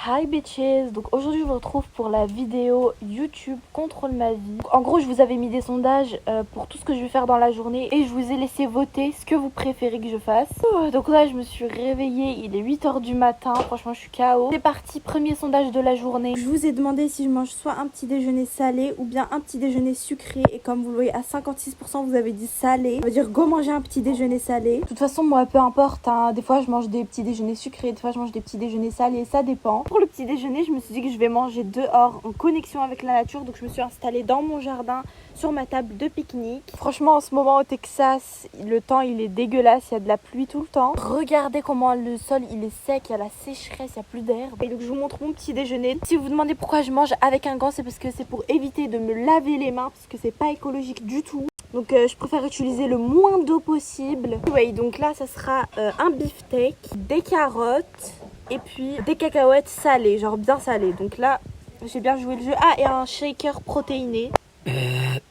Hi bitches, donc aujourd'hui je vous retrouve pour la vidéo YouTube Contrôle ma vie. En gros je vous avais mis des sondages pour tout ce que je vais faire dans la journée et je vous ai laissé voter ce que vous préférez que je fasse. Donc là je me suis réveillée, il est 8h du matin, franchement je suis KO. C'est parti, premier sondage de la journée. Je vous ai demandé si je mange soit un petit déjeuner salé ou bien un petit déjeuner sucré et comme vous le voyez à 56% vous avez dit salé. Ça veut dire go manger un petit déjeuner salé. De toute façon moi peu importe, hein. Des fois je mange des petits déjeuners sucrés, des fois je mange des petits déjeuners salés, ça dépend. Pour le petit déjeuner, je me suis dit que je vais manger dehors en connexion avec la nature. Donc je me suis installée dans mon jardin sur ma table de pique-nique. Franchement, en ce moment au Texas, le temps il est dégueulasse, il y a de la pluie tout le temps. Regardez comment le sol il est sec, il y a la sécheresse, il n'y a plus d'herbe. Et donc je vous montre mon petit déjeuner. Si vous vous demandez pourquoi je mange avec un gant, c'est parce que c'est pour éviter de me laver les mains, parce que c'est pas écologique du tout. Donc je préfère utiliser le moins d'eau possible. Oui, donc là ça sera un beefsteak, des carottes et puis des cacahuètes salées, genre bien salées. Donc là j'ai bien joué le jeu. Ah, et un shaker protéiné.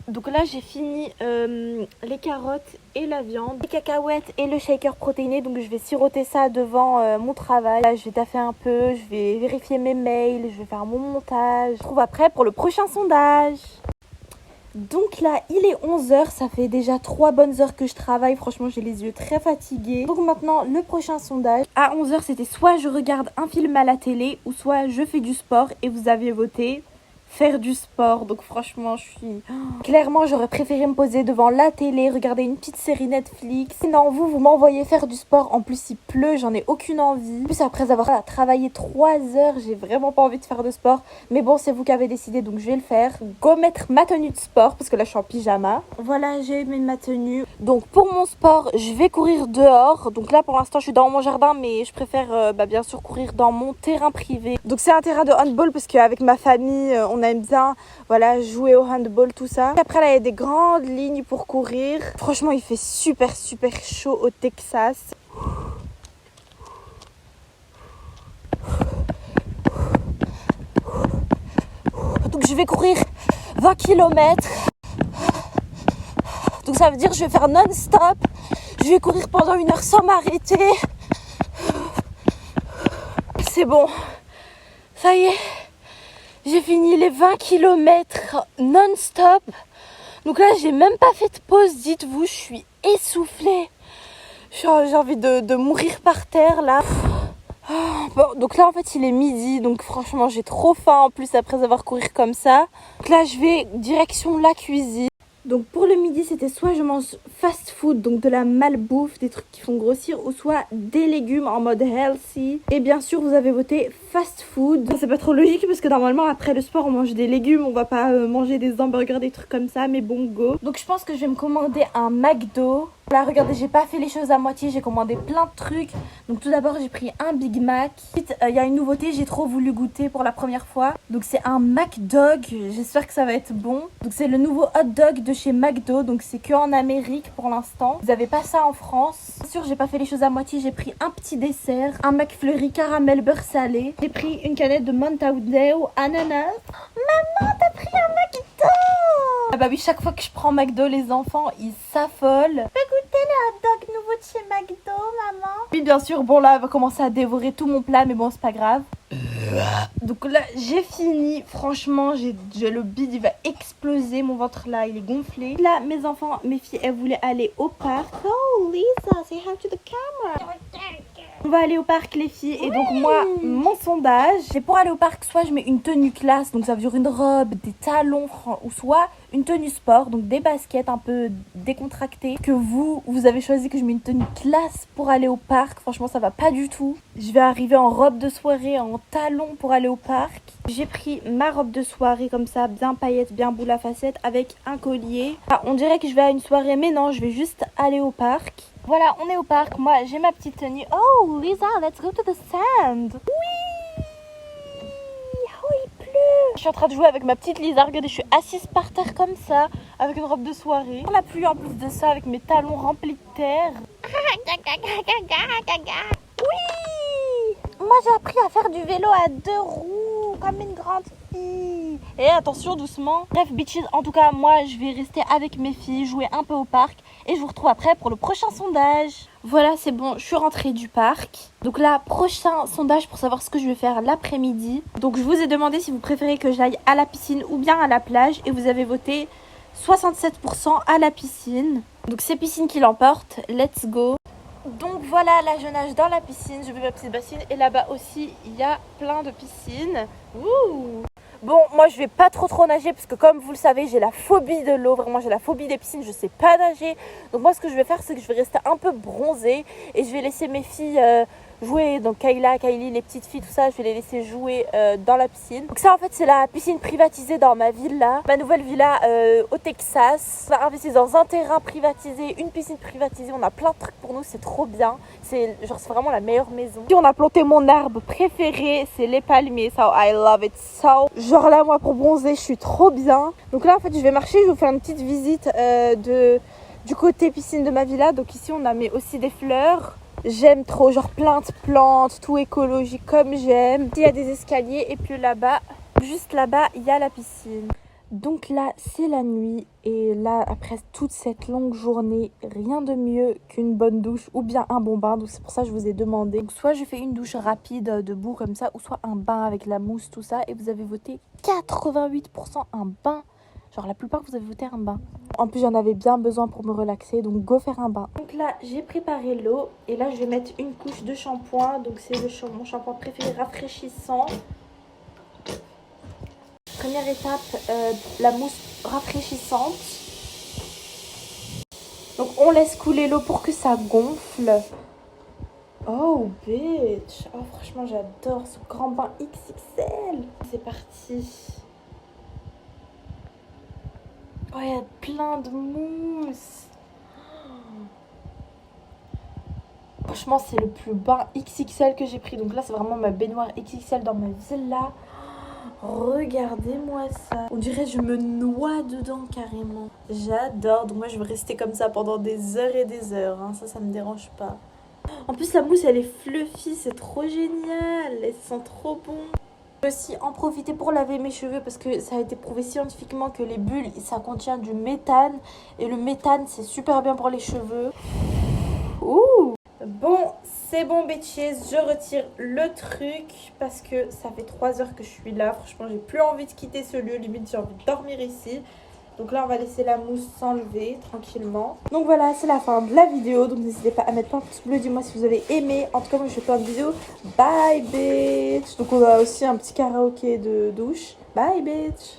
Donc là j'ai fini les carottes et la viande, les cacahuètes et le shaker protéiné. Donc je vais siroter ça devant mon travail. Là, je vais taffer un peu, je vais vérifier mes mails, je vais faire mon montage. Je vous retrouve après pour le prochain sondage. Donc là, il est 11h, ça fait déjà 3 bonnes heures que je travaille. Franchement, j'ai les yeux très fatigués. Donc maintenant, le prochain sondage. À 11h, c'était soit je regarde un film à la télé ou soit je fais du sport. Et vous aviez voté faire du sport. Donc franchement, je suis... Clairement, j'aurais préféré me poser devant la télé, regarder une petite série Netflix. Non, vous m'envoyez faire du sport. En plus, il pleut, j'en ai aucune envie. En plus, après avoir travaillé 3 heures, j'ai vraiment pas envie de faire de sport. Mais bon, c'est vous qui avez décidé, donc je vais le faire. Go mettre ma tenue de sport, parce que là, je suis en pyjama. Voilà, j'ai mis ma tenue. Donc, pour mon sport, je vais courir dehors. Donc là, pour l'instant, je suis dans mon jardin, mais je préfère bien sûr courir dans mon terrain privé. Donc, c'est un terrain de handball, parce qu'avec ma famille, on aime bien voilà, jouer au handball, tout ça. Et après, là, il y a des grandes lignes pour courir. Franchement, il fait super chaud au Texas. Donc, je vais courir 20 km. Donc, ça veut dire que je vais faire non-stop. Je vais courir pendant 1 heure sans m'arrêter. C'est bon. Ça y est. J'ai fini les 20 km non-stop. Donc là, j'ai même pas fait de pause, dites-vous. Je suis essoufflée. J'ai envie de mourir par terre, là. Bon, donc là, en fait, il est midi. Donc franchement, j'ai trop faim en plus après avoir couru comme ça. Donc là, je vais direction la cuisine. Donc pour le midi, c'était soit je mange fast food, donc de la malbouffe, des trucs qui font grossir, ou soit des légumes en mode healthy. Et bien sûr, vous avez voté fast food. C'est pas trop logique parce que normalement, après le sport, on mange des légumes, on va pas manger des hamburgers, des trucs comme ça, mais bon, go. Donc je pense que je vais me commander un McDo. Là, regardez, j'ai pas fait les choses à moitié, j'ai commandé plein de trucs. Donc tout d'abord, j'ai pris un Big Mac. Ensuite, il y a une nouveauté, j'ai trop voulu goûter pour la première fois. Donc c'est un McDog, j'espère que ça va être bon. Donc c'est le nouveau hot dog de chez McDo, donc c'est que en Amérique pour l'instant. Vous avez pas ça en France. Bien sûr, j'ai pas fait les choses à moitié, j'ai pris un petit dessert, un McFlurry caramel beurre salé. J'ai pris une canette de Mountain Dew ananas. Maman, t'as pris un McDo! Ah bah oui, chaque fois que je prends McDo, les enfants, ils s'affolent. Goûter le hot dog nouveau de chez McDo, maman. Oui, bien sûr, bon là, elle va commencer à dévorer tout mon plat, mais bon, c'est pas grave. Donc là, j'ai fini. Franchement, j'ai le bide, il va exploser. Mon ventre là, il est gonflé. Là, mes enfants, mes filles, elles voulaient aller au parc. Oh, Lisa, say hi to the camera. On va aller au parc, les filles. Et donc moi, mon sondage, c'est pour aller au parc, soit je mets une tenue classe, donc ça veut dire une robe, des talons, ou soit une tenue sport, donc des baskets un peu décontractées. Que vous avez choisi que je mets une tenue classe pour aller au parc. Franchement, ça va pas du tout. Je vais arriver en robe de soirée, en talons pour aller au parc. J'ai pris ma robe de soirée comme ça, bien paillettes, bien boule à facettes, avec un collier. Ah, on dirait que je vais à une soirée, mais non, je vais juste aller au parc. Voilà, on est au parc. Moi, j'ai ma petite tenue. Oh, Lisa, let's go to the sand. Oui. Oh, il pleut. Je suis en train de jouer avec ma petite Lisa. Regardez, je suis assise par terre comme ça, avec une robe de soirée. On la pluie en plus de ça, avec mes talons remplis de terre. Oui. Moi, j'ai appris à faire du vélo à 2 roues. comme une grande fille. Et attention, doucement. Bref, bitches, en tout cas, moi, je vais rester avec mes filles, jouer un peu au parc. Et je vous retrouve après pour le prochain sondage. Voilà, c'est bon, je suis rentrée du parc. Donc là, prochain sondage pour savoir ce que je vais faire l'après-midi. Donc je vous ai demandé si vous préférez que j'aille à la piscine ou bien à la plage. Et vous avez voté 67% à la piscine. Donc c'est piscine qui l'emporte. Let's go. Donc voilà, là je nage dans la piscine, je vais ma petite bassine et là-bas aussi il y a plein de piscines. Ouh. Bon, moi je vais pas trop nager parce que comme vous le savez, j'ai la phobie de l'eau, vraiment j'ai la phobie des piscines, je sais pas nager. Donc moi ce que je vais faire, c'est que je vais rester un peu bronzée et je vais laisser mes filles jouer. Donc Kayla, Kylie, les petites filles, tout ça, je vais les laisser jouer dans la piscine. Donc ça en fait c'est la piscine privatisée dans ma villa, ma nouvelle villa au Texas. On a investi dans un terrain privatisé, une piscine privatisée, on a plein de trucs pour nous, c'est trop bien. C'est vraiment la meilleure maison. Puis on a planté mon arbre préféré, c'est les palmiers, so I love it so. Genre là moi pour bronzer je suis trop bien. Donc là en fait je vais marcher, je vais vous faire une petite visite du côté piscine de ma villa. Donc ici on a mis aussi des fleurs. J'aime trop, genre plein de plantes, tout écologique comme j'aime. Il y a des escaliers et puis là-bas, juste là-bas, il y a la piscine. Donc là, c'est la nuit et là, après toute cette longue journée, rien de mieux qu'une bonne douche ou bien un bon bain. Donc c'est pour ça que je vous ai demandé. Donc soit je fais une douche rapide debout comme ça ou soit un bain avec la mousse, tout ça. Et vous avez voté 88% un bain. Genre la plupart vous avez voté un bain. En plus j'en avais bien besoin pour me relaxer, donc go faire un bain. Donc là j'ai préparé l'eau et là je vais mettre une couche de shampoing. Donc c'est mon shampoing préféré rafraîchissant. Première étape, la mousse rafraîchissante. Donc on laisse couler l'eau pour que ça gonfle. Oh bitch, oh franchement j'adore ce grand bain XXL. C'est parti. Oh, il y a plein de mousse. Franchement, c'est le plus bain XXL que j'ai pris. Donc là, c'est vraiment ma baignoire XXL dans ma villa. Regardez-moi ça. On dirait que je me noie dedans carrément. J'adore. Donc moi, je vais rester comme ça pendant des heures et des heures. Hein. Ça me dérange pas. En plus, la mousse, elle est fluffy. C'est trop génial. Elle sent trop bon. Je vais aussi en profiter pour laver mes cheveux parce que ça a été prouvé scientifiquement que les bulles, ça contient du méthane. Et le méthane, c'est super bien pour les cheveux. Ouh. Bon, c'est bon, bitches. Je retire le truc parce que ça fait 3 heures que je suis là. Franchement, j'ai plus envie de quitter ce lieu. Limite, j'ai envie de dormir ici. Donc là, on va laisser la mousse s'enlever tranquillement. Donc voilà, c'est la fin de la vidéo. Donc n'hésitez pas à mettre plein de pouces bleus. Dis-moi si vous avez aimé. En tout cas, moi, je fais plein de vidéos. Bye, bitch. Donc on a aussi un petit karaoké de douche. Bye, bitch.